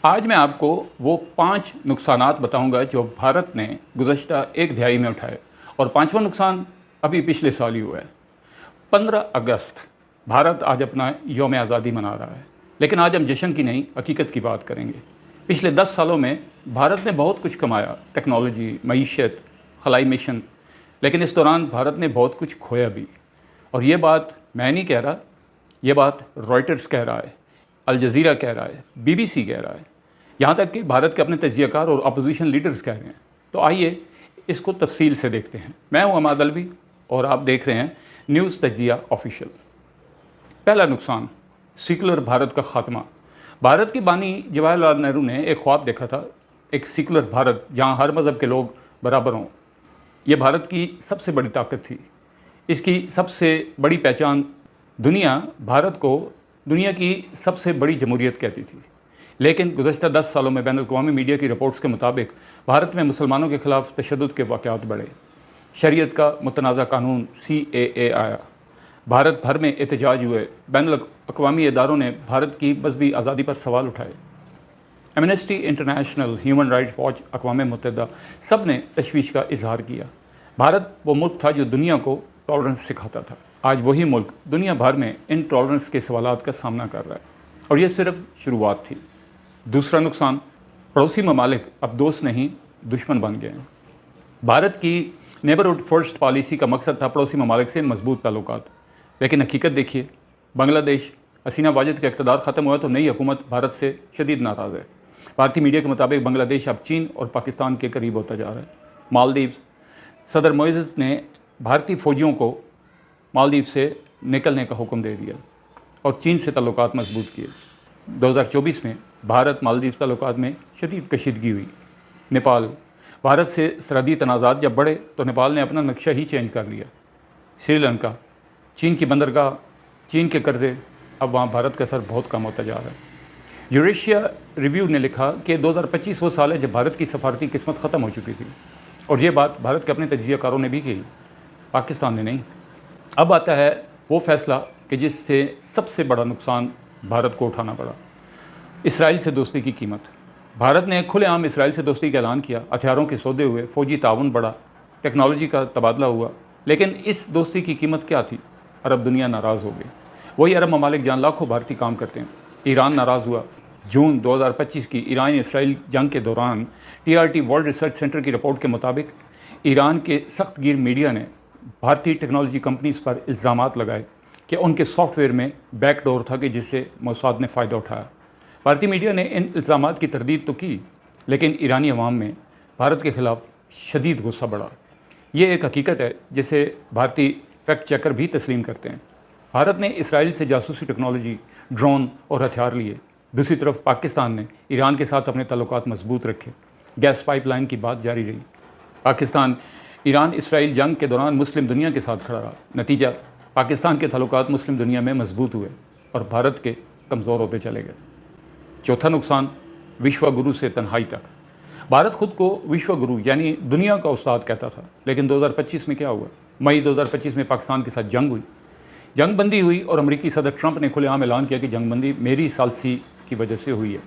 आज मैं आपको वो 5 नुकसानात बताऊंगा जो भारत ने गुज़श्ता एक दिहाई में उठाए और पाँचवा नुकसान अभी पिछले साल ही हुआ है। 15 अगस्त भारत आज अपना यौम आज़ादी मना रहा है, लेकिन आज हम जश्न की नहीं हकीकत की बात करेंगे। पिछले 10 सालों में भारत ने बहुत कुछ कमाया, टेक्नोलॉजी, मईशत, खलाई मिशन, लेकिन इस दौरान भारत ने बहुत कुछ खोया भी। और ये बात मैं नहीं कह रहा, ये बात रॉयटर्स कह रहा है, अल जज़ीरा कह रहा है, BBC कह रहा है, यहाँ तक कि भारत के अपने तज्ज़ियाकार और अपोजिशन लीडर्स कह रहे हैं। तो आइए इसको तफसील से देखते हैं। मैं हूँ अमाद अलवी और आप देख रहे हैं न्यूज़ तज्ज़िया ऑफिशियल। पहला नुकसान, सेकुलर भारत का ख़ात्मा। भारत के बानी जवाहरलाल नेहरू ने एक ख्वाब देखा था, एक सेकुलर भारत जहाँ हर मज़हब के लोग बराबर हों। ये भारत की सबसे बड़ी ताकत थी। इसकी सबसे बड़ी पहचान दुनिया भारत को दुनिया की सबसे बड़ी जमहूरियत कहती थी। लेकिन गुज़श्ता 10 सालों में बैनुल-अक़वामी मीडिया की रिपोर्ट्स के मुताबिक भारत में मुसलमानों के ख़िलाफ़ तशद्दुद के वाक़यात बढ़े। शरीयत का मुतनाज़ा कानून CAA आया। भारत भर में एहतजाज हुए। बैनुल-अक़वामी इदारों ने भारत की मज़हबी आज़ादी पर सवाल उठाए। Amnesty International, Human Rights Watch, अक़वाम मुत्तहिदा सब ने तशवीश का इजहार किया। भारत वो मुल्क था जो दुनिया को टॉलरेंस सिखाता था। आज वही मुल्क दुनिया भर में इन टॉलरेंस के सवालात का सामना कर रहा है और ये सिर्फ शुरुआत थी। दूसरा नुकसान, पड़ोसी ममालिक अब दोस्त नहीं दुश्मन बन गए हैं। भारत की नेबरहुड फर्स्ट पॉलिसी का मकसद था पड़ोसी ममालिक से मजबूत ताल्लुकात, लेकिन हकीकत देखिए, बांग्लादेश, हसीना वाजिद का इक़्तिदार ख़त्म हुआ तो नई हुकूमत भारत से शदीद नाराज़ है। भारतीय मीडिया के मुताबिक बांग्लादेश अब चीन और पाकिस्तान के करीब होता जा रहा है। मालदीव, सदर मोइज़ ने भारतीय फ़ौजियों को मालदीव से निकलने का हुक्म दे दिया और चीन से ताल्लुकात मजबूत किए। 2024 में भारत मालदीव ताल्लुकात में शदीद कशीदगी हुई। नेपाल, भारत से सरहदी तनाज़ात जब बढ़े तो नेपाल ने अपना नक्शा ही चेंज कर लिया। श्रीलंका, चीन की बंदरगाह, चीन के कर्ज़े, अब वहाँ भारत का असर बहुत कम होता जा रहा है। यूरेशिया रिव्यू ने लिखा कि 2025 वो साल है जब भारत की सफारती किस्मत ख़त्म हो चुकी थी और ये बात भारत के अपने तज्ज़ियाकारों ने भी कही, पाकिस्तान ने नहीं। अब आता है वो फ़ैसला कि जिससे सबसे बड़ा नुकसान भारत को उठाना पड़ा, इसराइल से दोस्ती की कीमत। भारत ने खुलेआम इसराइल से दोस्ती का ऐलान किया, हथियारों के सौदे हुए, फ़ौजी ताउन बढ़ा, टेक्नोलॉजी का तबादला हुआ, लेकिन इस दोस्ती की कीमत क्या थी? अरब दुनिया नाराज़ हो गई। वही अरब ममालिक जहाँ लाखों भारतीय काम करते हैं। ईरान नाराज़ हुआ। जून 2025 की ईरान इसराइल जंग के दौरान TRT वर्ल्ड रिसर्च सेंटर की रिपोर्ट के मुताबिक ईरान के सख्त गिर मीडिया ने भारतीय टेक्नोलॉजी कंपनीज़ पर इल्ज़ामात लगाए कि उनके सॉफ्टवेयर में बैकडोर था कि जिससे मोसाद ने फ़ायदा उठाया। भारतीय मीडिया ने इन इल्ज़ामात की तरदीद तो की, लेकिन ईरानी अवाम में भारत के ख़िलाफ़ शदीद गुस्सा बढ़ा। ये एक हकीकत है जिसे भारतीय फैक्ट चेकर भी तस्लीम करते हैं। भारत ने इसराइल से जासूसी टेक्नोलॉजी, ड्रोन और हथियार लिए। दूसरी तरफ पाकिस्तान ने ईरान के साथ अपने ताल्लुकात मजबूत रखे। गैस पाइपलाइन की बात जारी रही। पाकिस्तान ईरान इसराइल जंग के दौरान मुस्लिम दुनिया के साथ खड़ा रहा। नतीजा, पाकिस्तान के ताल्लुकात मुस्लिम दुनिया में मजबूत हुए और भारत के कमज़ोर होते चले गए। चौथा नुकसान, विश्व गुरु से तन्हाई तक। भारत खुद को विश्व गुरु यानी दुनिया का उस्ताद कहता था, लेकिन 2025 में क्या हुआ? मई 2025 में पाकिस्तान के साथ जंग हुई, जंगबंदी हुई और अमेरिकी सदर ट्रंप ने खुलेआम ऐलान किया कि जंगबंदी मेरी सालसी की वजह से हुई है।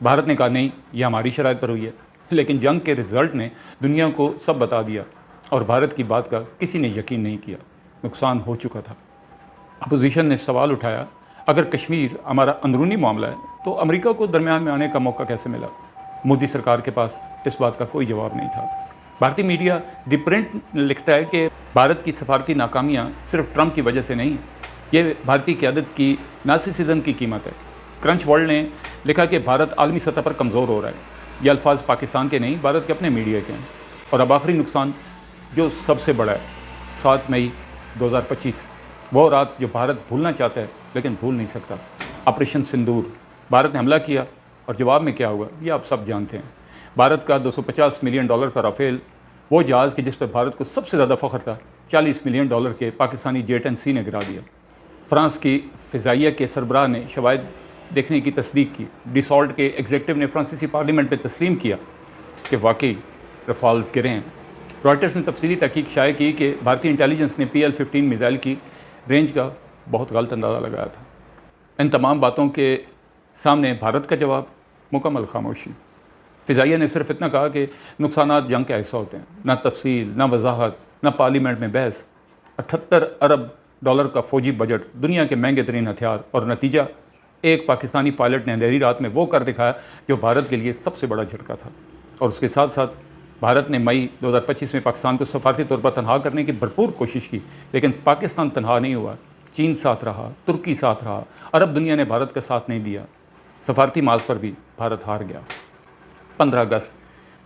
भारत ने कहा नहीं, यह हमारी शराइत पर हुई है, लेकिन जंग के रिज़ल्ट ने दुनिया को सब बता दिया और भारत की बात का किसी ने यकीन नहीं किया। नुकसान हो चुका था। अपोजिशन ने सवाल उठाया, अगर कश्मीर हमारा अंदरूनी मामला है तो अमेरिका को दरमियान में आने का मौका कैसे मिला? मोदी सरकार के पास इस बात का कोई जवाब नहीं था। भारतीय मीडिया द प्रिंट लिखता है कि भारत की सफारती नाकामियाँ सिर्फ ट्रंप की वजह से नहीं, ये भारतीय क़यादत की नार्सिसिज्म की कीमत है। क्रंच वर्ल्ड ने लिखा कि भारत आलमी सतह पर कमज़ोर हो रहा है। ये अल्फाज पाकिस्तान के नहीं, भारत के अपने मीडिया के हैं। और अब आखिरी नुकसान जो सबसे बड़ा है, 7 मई 2025, वो रात जो भारत भूलना चाहता है लेकिन भूल नहीं सकता। ऑपरेशन सिंदूर, भारत ने हमला किया और जवाब में क्या हुआ ये आप सब जानते हैं। भारत का $250 मिलियन का राफेल, वो जहाज़ कि जिस पर भारत को सबसे ज़्यादा फ़ख्र था, $40 मिलियन के पाकिस्तानी जेट-एंड-सी ने गिरा दिया। फ्रांस की फ़िज़ाइया के सरबराह ने शवाहिद देखने की तस्दीक की। डिसॉल्ट के एग्जीक्यूटिव ने फ्रांसीसी पार्लियामेंट में तस्लीम किया कि वाकई रफ़ाल्स गिरे हैं। रॉयटर्स ने तफसीली तहकीक शाये की कि भारतीय इंटेलिजेंस ने PL-15 मिसाइल की रेंज का बहुत गलत अंदाज़ा लगाया था। इन तमाम बातों के सामने भारत का जवाब, मुकम्मल खामोशी। फ़िज़ाइया ने सिर्फ इतना कहा कि नुकसानात जंग के ऐसा होते हैं, ना तफसील, ना वजाहत, ना पार्लियामेंट में बहस। 78 अरब डॉलर का फ़ौजी बजट, दुनिया के महंगे तरीन हथियार, और नतीजा एक पाकिस्तानी पायलट ने अंधेरी रात में वो कर दिखाया जो भारत के लिए सबसे बड़ा झटका था। और उसके साथ साथ भारत ने मई 2025 में पाकिस्तान को सफारती तौर पर तनहा करने की भरपूर कोशिश की, लेकिन पाकिस्तान तनहा नहीं हुआ। चीन साथ रहा, तुर्की साथ रहा, अरब दुनिया ने भारत का साथ नहीं दिया। सफारती मार्ग पर भी भारत हार गया। 15 अगस्त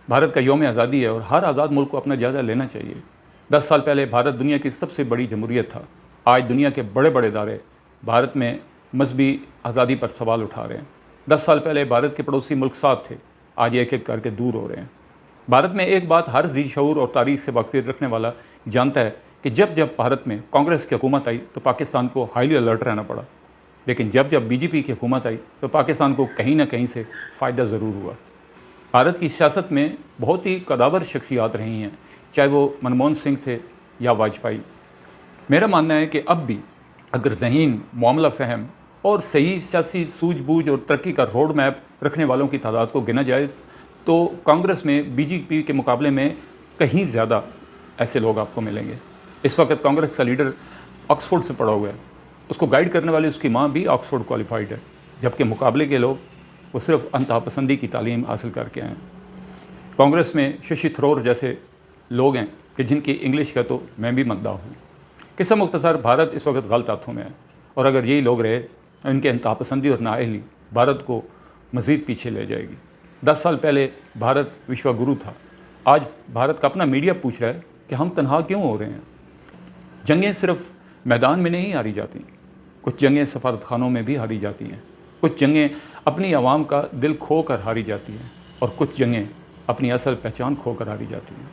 भारत का यौम आज़ादी है और हर आज़ाद मुल्क को अपना जायज़ा लेना चाहिए। 10 साल पहले भारत दुनिया की सबसे बड़ी जमहूरियत था। आज दुनिया के बड़े बड़े इदारे भारत में मजहबी आज़ादी पर सवाल उठा रहे हैं। 10 साल पहले भारत के पड़ोसी मुल्क साथ थे, आज एक एक करके दूर हो रहे हैं। भारत में एक बात हर जी शऊर और तारीख से वाक़िफ़ रखने वाला जानता है कि जब जब भारत में कांग्रेस की हुकूमत आई तो पाकिस्तान को हाईली अलर्ट रहना पड़ा, लेकिन जब जब बीजेपी की हुकूमत आई तो पाकिस्तान को कहीं ना कहीं से फ़ायदा ज़रूर हुआ। भारत की सियासत में बहुत ही कदावर शख्सियात रही हैं, चाहे वो मनमोहन सिंह थे या वाजपेयी। मेरा मानना है कि अब भी अगर ज़हीन, मामला फ़हम और सही सियासी सूझबूझ और तरक्की का रोड मैप रखने वालों की तादाद को गिना जाए तो कांग्रेस में बीजेपी के मुकाबले में कहीं ज़्यादा ऐसे लोग आपको मिलेंगे। इस वक्त कांग्रेस का लीडर ऑक्सफोर्ड से पढ़ा हुआ है, उसको गाइड करने वाली उसकी माँ भी ऑक्सफोर्ड क्वालिफाइड है, जबकि मुकाबले के लोग वो सिर्फ अंतःपसंदी की तालीम हासिल करके आए हैं। कांग्रेस में शशि थरूर जैसे लोग हैं कि जिनकी इंग्लिश का तो मैं भी मद्दाह हूँ। किस्सा मुख्तसर, भारत इस वक्त गलत हाथों में है और अगर यही लोग रहे इनके अंतःपसंदी और नाअहली भारत को मज़ीद पीछे ले जाएगी। 10 साल पहले भारत विश्व गुरु था, आज भारत का अपना मीडिया पूछ रहा है कि हम तनहा क्यों हो रहे हैं। जंगें सिर्फ मैदान में नहीं हारी जाती, कुछ जंगें सफारत खानों में भी हारी जाती हैं, कुछ जंगें अपनी आवाम का दिल खो कर हारी जाती हैं और कुछ जंगें अपनी असल पहचान खो कर हारी जाती हैं।